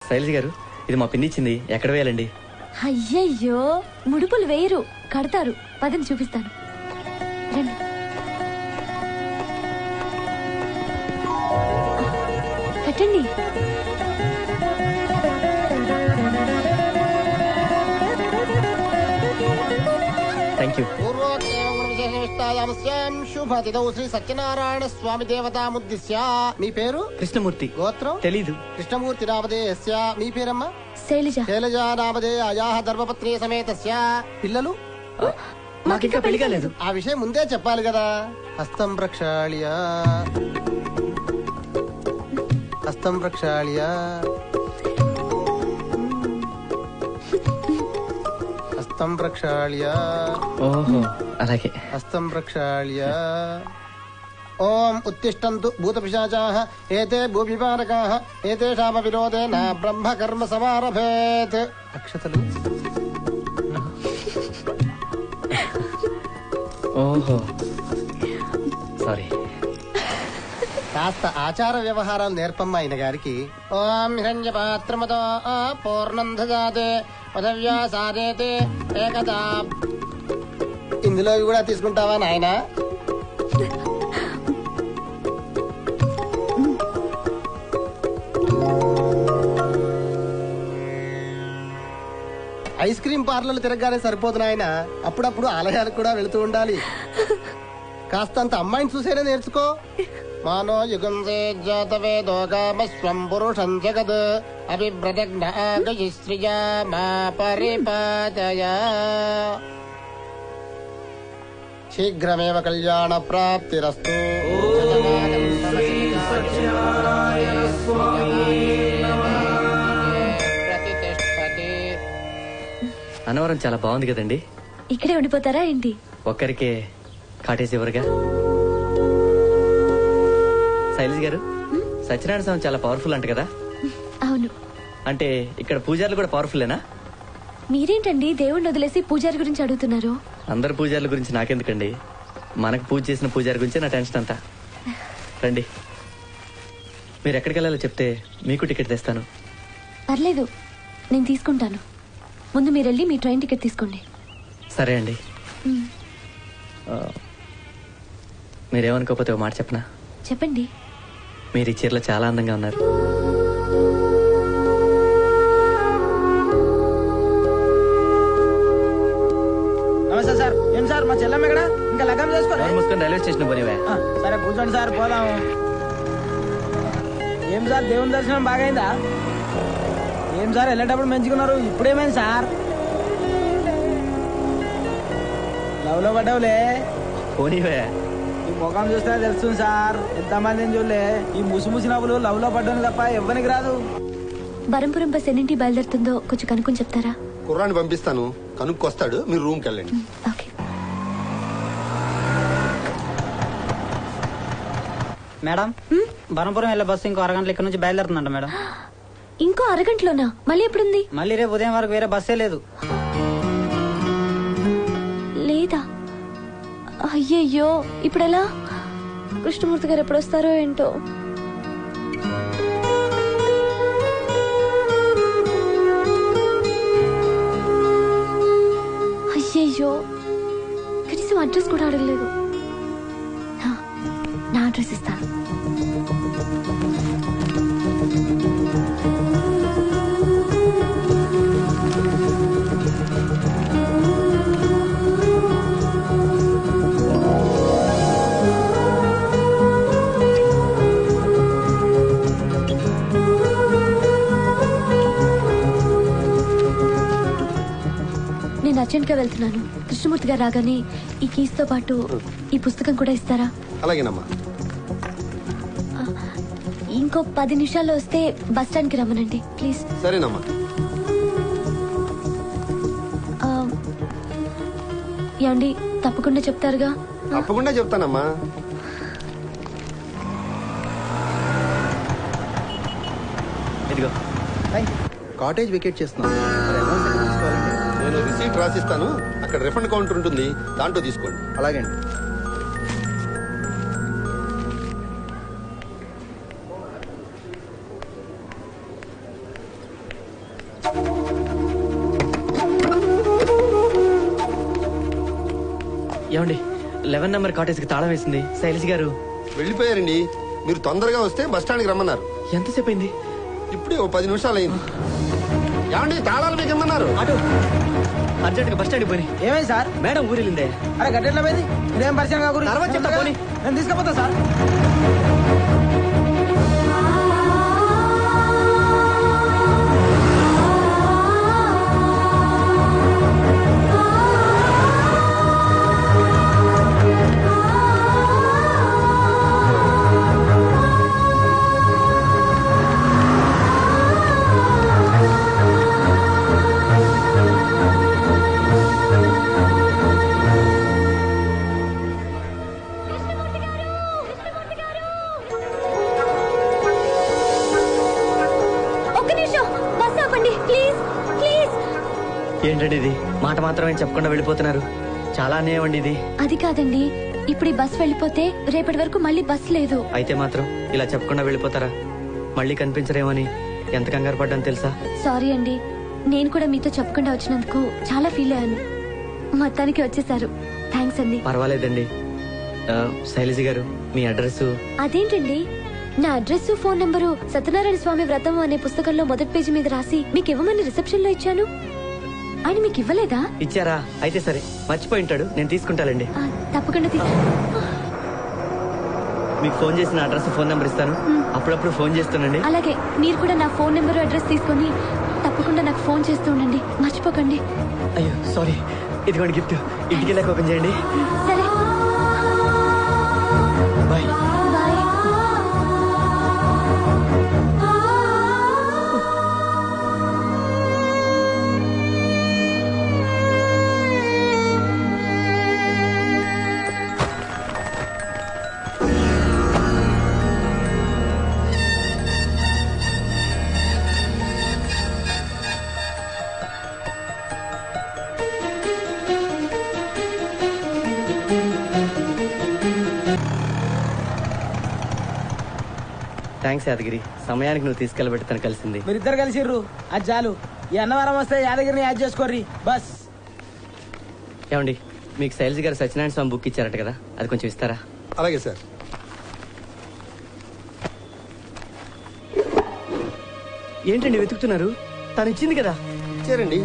శైలజ గారు, ఇది మా పిన్ని ఇచ్చింది, ఎక్కడ వేయాలండి? అయ్యయ్యో, ముడుపులు వేయరు, కడతారు. పదని చూపిస్తాను, రండి. కట్టండి. Thank you. శుభతిథౌ శ్రీ సత్యనారాయణ స్వామి దేవతాముద్దిశ్య. మీ పేరు? కృష్ణమూర్తి. గోత్రం? తెలీదు. కృష్ణమూర్తి నామధేయస్య. మీ పేరమ్మా? శైలజ. శైలజ నామధేయ అయాహ ధర్మపత్ని సమేతస్య. పిల్లలు? మాకింకా పెళ్లి కాలేదు. ఆ విషయం ముందే చెప్పాలి కదా. హస్తం ప్రక్షాళ్య, హస్తం ప్రక్షాళ్య, హస్తం ప్రక్షాళ్య. ఓహో, అలాగే. హస్తం ప్రక్షాళ్య. ఓం ఉత్తిష్టంతు భూతపిశాచాః ఏతే భూవిపారకాః ఏతేషామ విరోధేన బ్రహ్మకర్మ సమారభేత్. అక్షతలు. ఓహో, సారీ. కాస్త ఆచార వ్యవహారాలు నేర్పమ్మ ఆయన గారికి. ఓం హిరణ్య పాత్రమతో పూర్ణం దదాతే పదవ్యాసాదేతే ఏకదా. ఇందులో కూడా తీసుకుంటావా నాయనా? ఐస్ క్రీమ్ పార్లర్లు తిరగగానే సరిపోదు నాయన, అప్పుడప్పుడు ఆలయాలకు కూడా వెళుతూ ఉండాలి. కాస్తంత అమ్మాయిని చూసేనే నేర్చుకో. మానో యుగం జాతవేదోగామస్వం పురుషం జగద్ అభివ్రతజ్ఞా మా పరిపాతయ. శీఘ్రమేవ కళ్యాణ ప్రాప్తిరస్తు. అన్నవరం చాలా బాగుంది కదండి. ఇక్కడే ఉండిపోతారా ఏంటి? ఒక్కరికే కాటేజ్ ఎవరుగా. శైలజ గారు, సత్యనారాయణ స్వామి చాలా పవర్ఫుల్ అంట కదా? అవును. అంటే ఇక్కడ పూజారులు కూడా పవర్ఫుల్లేనా? మీరేంటండి దేవుణ్ణి వదిలేసి పూజారి గురించి అడుగుతున్నారు? అందరు పూజారుల గురించి నాకెందుకండి, మనకు పూజ చేసిన పూజారి గురించి నా టెన్షన్ అంతా. రండి, మీరు ఎక్కడికి వెళ్ళాలో చెప్తే మీకు టికెట్ తెస్తాను. పర్లేదు, నేను తీసుకుంటాను. ముందు మీరు వెళ్ళి మీ ట్రైన్ టికెట్ తీసుకోండి. సరే అండి. మీరేమనుకోకపోతే ఒక మాట చెప్పనా? చెప్పండి. మీరు ఈ చీరలో చాలా అందంగా ఉన్నారు. నమస్తే సార్. ఏం సార్ మా చెల్లెమ్మ ఎక్కడ? ఇంకా లగ్గం చేసుకోవాలి. మూసుకొని రైల్వే స్టేషన్ పోనివే. సరే కూర్చోండి సార్, పోదాము. ఏం సార్ దేవుని దర్శనం బాగైందా? ఏం సార్ వెళ్ళేటప్పుడు మంచుకున్నారు, ఇప్పుడేమైంది సార్? లవ్ లో పడ్డావులే. పోనీవే. ఈ ముఖం చూస్తే తెలుస్తుంది సార్, ఎంతమందిని చూడలే. ఈ ముసి నవ్వులు లవ్ లో పడ్డాను తప్ప ఎవ్వనికి రాదు. బరంపురం బస్ ఎన్నింటి బయలుదేరుతుందో కొంచెం కనుక్కొని చెప్తారా? కుర్రాన్ని పంపిస్తాను, కనుక్కొస్తాడు, మీరు రూమ్కి వెళ్ళండి. ఓకే. మేడం, బరంపురం వెళ్ళే బస్సు ఇంకో అరగంటల ఇక్కడ నుంచి బయలుదేరుతుందంట మేడం. ఇంకో అరగంటలోనా? మళ్ళీ ఎప్పుడుంది? మళ్ళీ రేపు ఉదయం వరకు వేరే బస్సే లేదు. లేదా? అయ్యయ్యో, ఇప్పుడెలా? కృష్ణమూర్తి గారు ఎప్పుడు వస్తారో ఏంటో. అయ్యయ్యో, కనీసం అడ్రస్ కూడా అడగలేదు. నా అడ్రస్ ఇస్తాను. నేను అర్జెంట్ గా వెళ్తున్నాను. కృష్ణమూర్తి గారు రాగానే ఈ కీస్ తో పాటు ఈ పుస్తకం కూడా ఇస్తారా? అలాగేనమ్మా. ఇంకో 10 నిమిషాల్లో వస్తే బస్ స్టాండ్ కి రమ్మనండి ప్లీజ్. సరేనమ్మా. ఏమండి, తప్పకుండా చెప్తారుగా? తప్పకుండా చెప్తానమ్మా. ఇదిగో. కాటేజ్ వెకేట్ చేస్తున్నాను. నేను రిసీట్ రాసిస్తాను, అక్కడ రిఫండ్ కౌంటర్ ఉంటుంది, దాంట్లో తీసుకోండి. అలాగే. ఏమండి 11 నెంబర్ కాటేజ్ కి తాళం వేసింది శైలజ గారు. వెళ్ళిపోయారండి. మీరు తొందరగా వస్తే బస్ స్టాండ్కి రమ్మన్నారు. ఎంతసేపు అయింది? ఇప్పుడే ఓ 10 నిమిషాలు అయింది. ఏమండి తాళాలు మీకు ఇమ్మన్నారు. ఆటో అర్జెంట్ గా బస్ స్టాండ్ పోయి. ఏమైంది సార్? మేడం ఊరిలిందే. అరే గడ్డెట్లా పోయింది? ఇదేం పరిచయం కాకూడదు. తర్వాత చెప్తా పోనీ. నేను తీసుకుపోతా సార్. ఏంటండి ఇది? మాట మాత్రమే చెప్పకుండా వెళ్ళిపోతున్నారు. చాలా అన్యాయం అండి ఇది. అది కాదండి, ఇప్పుడు ఈ బస్ వెళ్ళిపోతే రేపటి వరకు మళ్ళీ బస్ లేదు. అయితే మాత్రం ఇలా చెప్పకుండా వెళ్ళిపోతారా? మళ్ళీ కనిపించరేమని ఎంత కంగారు పడ్డాను తెలుసా? సారీ అండి, నేను కూడా మీతో చెప్పకుండా వచ్చినందుకు చాలా ఫీల్ అయ్యాను. మొత్తానికి వచ్చేసారు, థ్యాంక్స్ అండి. పర్వాలేదండి. శైలజ గారు మీ అడ్రస్? అదేంటండి, నా అడ్రస్ ఫోన్ నంబరు సత్యనారాయణ స్వామి వ్రతం అనే పుస్తకంలో మొదటి పేజీ మీద రాసి మీకు ఇవ్వమని రిసెప్షన్ లో ఇచ్చాను. ఆయన మీకు ఇవ్వలేదా? ఇచ్చారా? అయితే సరే, మర్చిపోయి ఉంటాడు. నేను తీసుకుంటానండి. తప్పకుండా మీకు ఫోన్ చేసిన అడ్రస్ ఫోన్ నంబర్ ఇస్తాను. అప్పుడప్పుడు ఫోన్ చేస్తానండి. అలాగే మీరు కూడా నా ఫోన్ నెంబర్ అడ్రస్ తీసుకొని తప్పకుండా నాకు ఫోన్ చేస్తూ ఉండండి, మర్చిపోకండి. అయ్యో సారీ, ఇదిగోండి గిఫ్ట్. ఇంటికి వెళ్ళాక ఓపెన్ చేయండి. సరే, బాయ్. బాయ్. థ్యాంక్స్ యాదగిరి, సమయానికి నువ్వు తీసుకెళ్ళబెట్టి తను కలిసింది. మీరిద్దరు కలిసిర్రు, అది చాలు. ఈ అన్నవరం వస్తే యాదగిరిని యాడ్ చేసుకోర్రి బస్. ఏమండి, మీకు శైలజ గారు సత్యనారాయణ స్వామి బుక్ ఇచ్చారట కదా, అది కొంచెం ఇస్తారా? అలాగే సార్. ఏంటండి వెతుకుతున్నారు? తను ఇచ్చింది కదా. ఇచ్చారండి,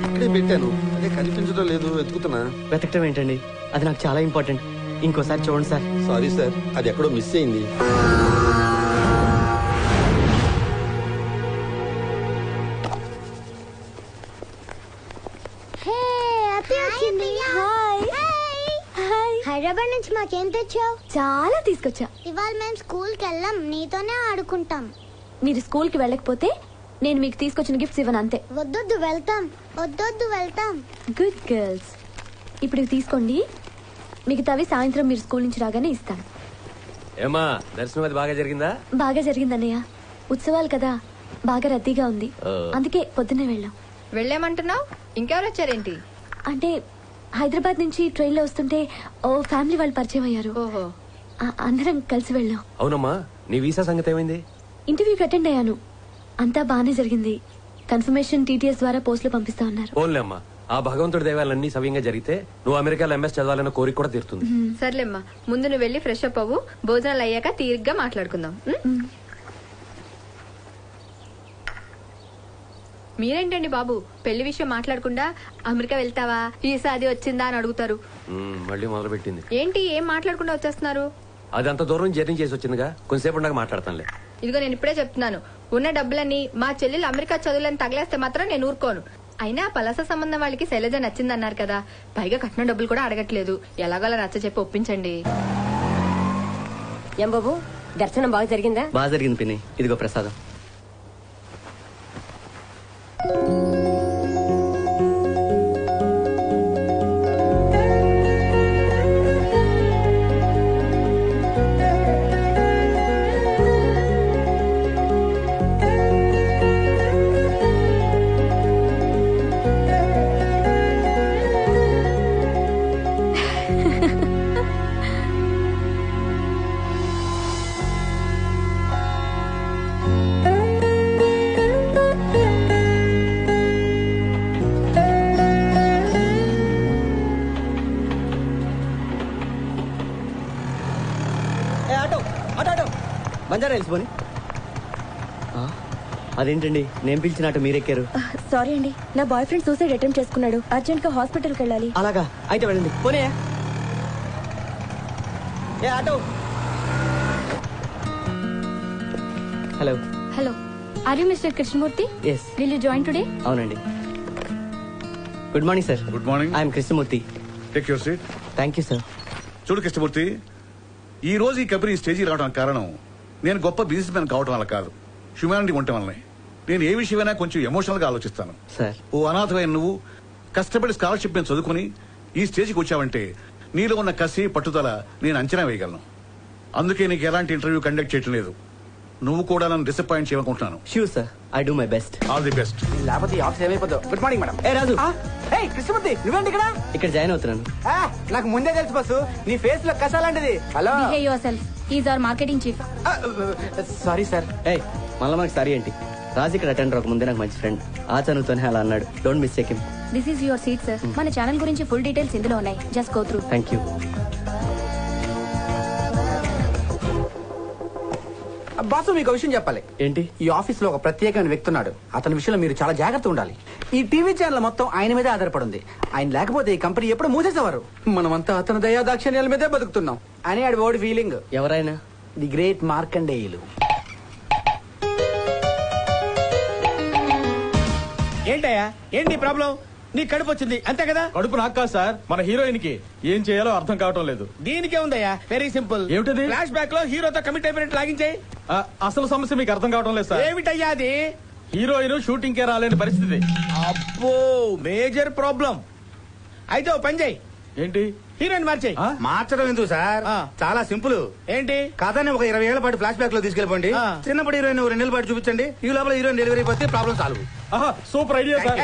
ఇక్కడే పెట్టాను. అదే కనిపించడం లేదు, వెతుకుతున్నా. వెతకటం ఏంటండి, అది నాకు చాలా ఇంపార్టెంట్. ఇంకోసారి చూడండి సార్. సారీ సార్, అది ఎక్కడో మిస్ అయింది. హైదరాబాద్ నుంచి మాకేం తెచ్చావు? చాలా తీసుకొచ్చా. ఇవాళ మేము స్కూల్ కి వెళ్ళాం, నీతోనే ఆడుకుంటాం. మీరు స్కూల్ కి వెళ్ళకపోతే నేను మీకు తీసుకొచ్చిన గిఫ్ట్స్ ఇవ్వను, అంతే. వద్దొద్దు వెళ్తాం, వద్దొద్దు వెళ్తాం. Good girls. ఇప్పుడు ఇవి తీసుకోండి, మిగతావి సాయంత్రం మీరు స్కూల్ నుంచి రాగానే ఇస్తాను. ఏమా దర్శనం అది బాగా జరిగిందా? బాగా జరిగిందన్నయ్య, ఉత్సవాలు కదా, బాగా రద్దీగా ఉంది, అందుకే పొద్దున్నే వెళ్ళాం. వెళ్ళామంటున్నావు, ఇంకెవరు వచ్చారేంటి? అంటే హైదరాబాద్ నుంచి ట్రైన్ లో వస్తుంటే ఓ ఫ్యామిలీ వాళ్ళు పరిచయం అయ్యారు. ఓహో, అందరం కలిసి వెళ్ళాం. అవునమ్మా, నీ వీసా సంగతి ఏమైంది? ఇంటర్వ్యూకి అటెండ్ అయ్యాను, అంతా బానే జరిగింది. కన్ఫర్మేషన్ టీటీఎస్ ద్వారా పోస్ట్ లో పంపిస్తా ఉన్నారు. ఓన్లే అమ్మా, ఆ భగవంతుడి దేవాలన్నీ సవ్యంగా జరిగితే నువ్వు అమెరికాలో ఎంఎస్ చదవాలన్న కోరిక కూడా తీరుతుంది. సర్లేమ్మా, ముందు నువ్వు వెళ్ళి ఫ్రెష్ అప్ అవ్వు, భోజనాలు అయ్యాక తీరిగ్గా మాట్లాడుకుందాం. మీరేంటండి బాబు, పెళ్లి విషయం మాట్లాడకుండా అమెరికా వెళ్తావా, వీసా అది వచ్చిందా అని అడుగుతారు. మళ్ళీ మొదలు పెట్టింది ఏంటి, ఏం మాట్లాడకుండా వచ్చేస్తున్నారు? అది అంత దూరం జర్నీ చేసి వచ్చిందిగా, కొంతసేపు ఉండగా మాట్లాడతానులే. ఇదిగో నేను ఇప్పుడే చెప్తున్నాను, ఉన్న డబ్బులన్నీ మా చెల్లెలు అమెరికా చదువులని తగిలేస్తే మాత్రం నేను ఊరుకోను. అయినా పలాస సంబంధం వాళ్ళకి శైలజ నచ్చిందన్నారు కదా, పైగా కట్నం డబ్బులు కూడా అడగట్లేదు. ఎలాగోలా నచ్చ చెప్పి ఒప్పించండి. ఏం బాబు, దర్శనం బాగా జరిగిందా? బాగా జరిగింది పిన్ని, ఇదిగో ప్రసాదం. బంజారా వెళ్ళిపోని. అదేంటండి నేను పిలిచినట్టు మీరెక్కారు? సారీ అండి, నా బాయ్ ఫ్రెండ్ సూసైడ్ అటెంప్ట్ చేసుకున్నాడు. అర్జెంట్ గా హాస్పిటల్కి వెళ్ళాలి. అలాగా, అయితే వెళ్ళండి. పోనీ ఏ auto. Hello. Hello, are you mister Krishnamurthy? Yes. Will you join today? అవునండి. Good morning sir. Good morning. I'm Krishnamurthy. Take your seat. Thank you sir. చూడు కృష్ణమూర్తి, ఈ రోజు ఈ కంపెనీ స్టేజీ రావడానికి కారణం నేను గొప్ప బిజినెస్ మ్యాన్ కావడం వల్ల కాదు, హ్యూమానిటీ ఉండటం వల్లనే. నేను ఏ విషయమైనా కొంచెం ఎమోషనల్ గా ఆలోచిస్తాను. సార్, ఓ అనాథమైన నువ్వు కష్టపడి స్కాలర్షిప్ నేను చదువుకుని ఈ స్టేజ్కి వచ్చావంటే నీలో ఉన్న కసి పట్టుదల నేను అంచనా వేయగలను. అందుకే నీకు ఎలాంటి ఇంటర్వ్యూ కండక్ట్ చేయటం లేదు. నువ్వు కూడా నన్ను డిసప్పాయింట్ చేయనుకుంటున్నాను. Sure sir, I do my best. All the best. లేకపోతే ఆఫీస్ ఏమైపోతావు. Good morning madam. ఏ రాజు, కృష్ణమూర్తి నువ్వేంటి ఇక్కడ? ఇక్కడ జాయిన్ అవుతున్నాను. నాకు ముందే తెలుసు బస్సు, నీ ఫేస్ లో కసాలాంటిది. Hello. Behave yourself. He is our marketing chief. Sorry sir. ఏ మళ్ళీ మనకి సారీ ఏంటి? రాజు ఇక్కడ అటెండర్ ఒక ముందే నాకు మంచి ఫ్రెండ్. ఆ చనువుతోనే అలా అన్నాడు. Don't mistake him. This is your seat sir. మన ఛానల్ గురించి ఫుల్ డీటెయిల్స్ ఇందులో ఉన్నాయి. Just go through. Thank you. Boss, మీకు విషయం చెప్పాలి. ఏంటి? ఈ ఆఫీస్ లో ఒక ప్రత్యేకమైన వ్యక్తి ఉన్నాడు. అతని విషయంలో మీరు చాలా జాగ్రత్త ఉండాలి. ఈ టీవీ ఛానల్ మొత్తం ఆయన మీదే ఆధారపడి ఉంది. ఆయన లేకపోతే ఈ కంపెనీ ఎప్పుడు మూసేసేవారు. మనమంతా అతని దయా దాక్షిణ్యాల మీదే బతుకుతున్నాం అని ఆడి ఓడి ఫీలింగ్. ఎవరైనా? The great Markandeyulu. ఏంటయ్యా, ఏంటి ప్రాబ్లం? నీ కడుపు వచ్చింది అంతే కదా? కడుపు నాకు కాదు సార్, మన హీరోయిన్ కి ఏం చేయాలో అర్థం కావటం లేదు. దీనికే ఉందయ్యా, వెరీ సింపుల్. ఏమిటది? ఫ్లాష్ బ్యాక్ లో హీరోతో కమిట్ అయిపోయినట్టు లాగించాయి. అసలు సమస్య మీకు అర్థం కావటం లేదు సార్. ఏమిటయ్యా అది? హీరోయిన్ షూటింగ్ కే రాలేని పరిస్థితి. అబ్బో, మేజర్ ప్రాబ్లం. అయితే ఓ పని చేయి. ఏంటి? హీరోయిన్ మార్చేయి. మార్చడం ఎందుకు సార్? చాలా సింపుల్. ఏంటి? కథని ఒక 20 ఏళ్ల పాటు ఫ్లాష్ బ్యాక్ లో తీసుకెళ్ళిపోండి. చిన్నప్పుడు హీరోయిన్ 2 నెలల పాటు చూపించండి. ఈ లోపల హీరోయిన్ డెలివరీ అయిపోతే problem solve. Super idea sir.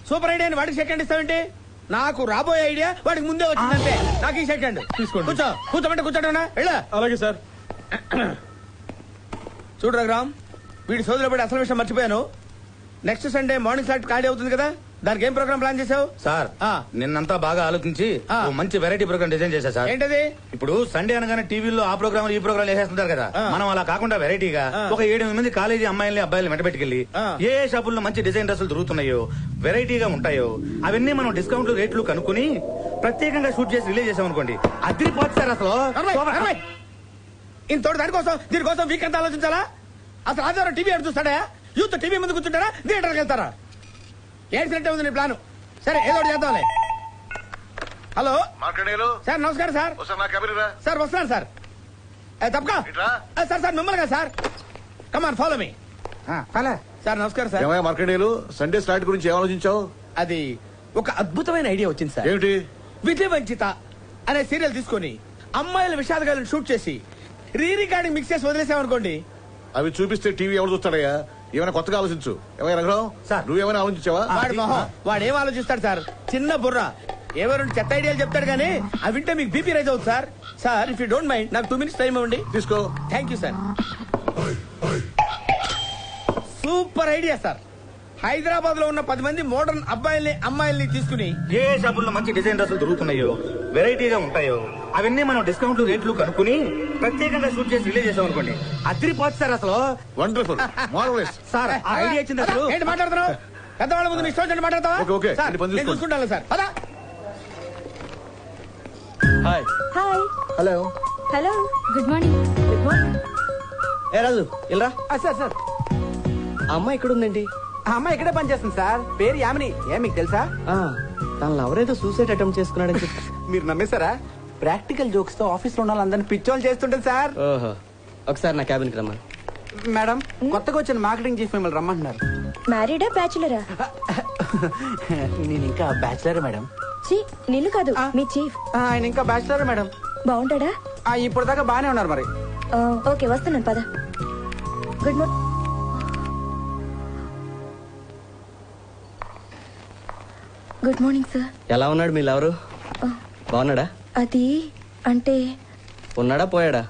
Super idea. వాడికి సెకండ్ ఇస్తావేంటి? నాకు రాబోయే ఐడియా వాడికి ముందే వచ్చిందంటే నాకు ఈ సెకండ్ తీసుకోండి. కూర్చోమంటే కూర్చోటనా? అలాగే సార్. చూడు రఘురామ్, వీడి సోదరులు పడి అసలు విషయం మర్చిపోయాను. నెక్స్ట్ సండే మార్నింగ్ ఫ్లైట్ ఖాళీ అవుతుంది కదా, దానికి ఏం ప్రోగ్రామ్ ప్లాన్ చేసావు? సార్, నిన్నంతా బాగా ఆలోచించి ఓ మంచి వెరైటీ ప్రోగ్రామ్ డిజైన్ చేశా సార్. ఏంటది? ఇప్పుడు సండే అనగానే టీవీలో ఆ ప్రోగ్రామ్ ఈ ప్రోగ్రామ్ వేసేస్తుంటారు కదా, మనం అలా కాకుండా వెరైటీగా ఒక 7 మంది కాలేజీ అమ్మాయిల్ని అబ్బాయిలు వెంటబెట్టుకెళ్లి ఏ షాపుల్లో మంచి డిజైన్ డ్రెస్సులు దొరుకుతున్నాయో, వెరైటీగా ఉంటాయో అవన్నీ మనం డిస్కౌంట్లు రేట్లు కనుక్కుని ప్రత్యేకంగా షూట్ చేసి రిలీజ్ చేసాం అనుకోండి, అదిరిపోతుంది సార్. అసలు ఇంత దీనికోసం వీక్ అంతా ఆలోచించాలా? అసలు ఆదివారం టీవీ ఆడు చూస్తాడా? యూత్ టీవీ ముందు కూర్చుంటారా, థియేటర్కి వెళ్తారా? ఏడ్చినట్టే ఉంది నీ ప్లాన్. సరే, ఏదో ఒకటి చేద్దాంలే. హలో సార్, నమస్కారం సార్. సార్ వస్తున్నాను సార్. తప్పకా సార్ మిమ్మల్ని కదా sir. Come on follow me. Sir నమస్కారం సార్. మార్కండేయులు, సండే స్లాట్ గురించి ఏం ఆలోచించావు? అది ఒక అద్భుతమైన ఐడియా వచ్చింది సార్. ఏమిటి? విజయ వంచిత అనే సీరియల్ తీసుకొని అమ్మాయిల విషాదగాలను షూట్ చేసి రీ రికార్డింగ్ మిక్స్ చేసి వదిలేసామనుకోండి. అవి చూపిస్తే టీవీ ఎవరు చూస్తాడయ్యా? ఏమైనా కొత్తగా ఆలోచించు. ఏమైనా రఘురావు సార్, నువ్వేమైనా ఆలోచించావా? వాడేం ఆలోచిస్తాడు సార్, చిన్న బుర్ర. ఏవో 2 చెత్త ఐడియాలు చెప్తాడు కానీ అవి వింటే మీకు బీపీ రైజ్ అవుతుంది sir. Sir, if you don't mind నాకు 2 minutes టైం ఇవ్వండి. తీసుకో. Thank you sir. Super idea sir. Hyderabad లో ఉన్న 10 మంది మోడర్న్ అబ్బాయిల్ని అమ్మాయిల్ని తీసుకుని ఏ షాపుల్లో మంచి డిజైన్ డ్రెస్సులు దొరుకుతున్నాయో, వెరైటీగా ఉంటాయో అవన్నీ మనం డిస్కౌంట్లు రేట్లు కనుక్కుని ప్రత్యేకంగా షూట్ చేసి రిలీజ్ చేసాం అనుకోండి, అదిరిపోతుంది సార్. అసలు వండర్ఫుల్, మార్వెలస్ సార్. ఆ ఐడియా వచ్చింది. అసలు ఏంటి మాట్లాడుతున్నావు? పెద్దవాళ్ళ ముందు ఇష్టం మాట్లాడతావా? చూసుకుంటాను sir. Hi. Hi. Hello. Hello, good morning. Good morning. ఏ రాజు, ఇల్రా. సార్ సార్, ఆ అమ్మాయి ఇక్కడ ఉందండి. ఆ అమ్మాయి ఇక్కడే పనిచేస్తుంది సార్. పేరు యామిని. ఏం మీకు తెలుసా? తనలో ఎవరైతే సూసైడ్ అటెంప్ట్ చేసుకున్నాడని చెప్పి. మీరు నమ్మేశారా? ప్రాక్టికల్ జోక్స్ తో ఆఫీస్ లో ఉన్న వాళ్ళందరినీ పిచ్చోలు చేస్తుంటుంది సార్. ఓహో, ఒకసారి నా క్యాబిన్ కి రమ్మని. మేడం, కొత్తగా వచ్చిన మార్కెటింగ్ చీఫ్ మిమ్మల్ని రమ్మంటున్నారు. మ్యారీడా బ్యాచులరా? నేను ఇంకా బ్యాచులర్ మేడం. నిన్ను కాదు, మీ చీఫ్. ఆయన ఇంకా బ్యాచులర్ మేడం. బాగుంటాడా? ఇప్పుడు దాకా బానే ఉన్నారు మరి. ఓకే, వస్తున్నాను పద. Good morning. Good morning sir. ఎలా ఉన్నాడు మీ లవరు? బాగున్నాడా? అది అంటే ఉన్నాడా పోయాడా?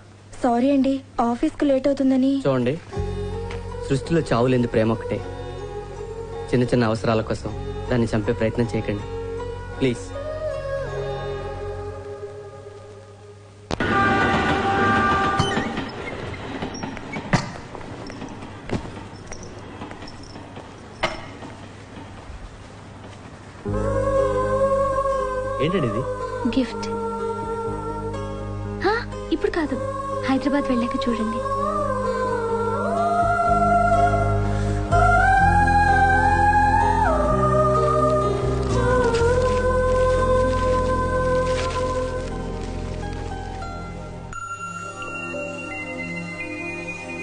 సారీ అండి, ఆఫీస్ కు లేట్ అవుతుందని. చూడండి, సృష్టిలో చావులేంది ప్రేమ ఒకటే. చిన్న చిన్న అవసరాల కోసం దాన్ని చంపే ప్రయత్నం చేయకండి ప్లీజ్. ఏంటండి ఇది? గిఫ్ట్. ఇప్పుడు కాదు, హైదరాబాద్ వెళ్ళాక చూడండి.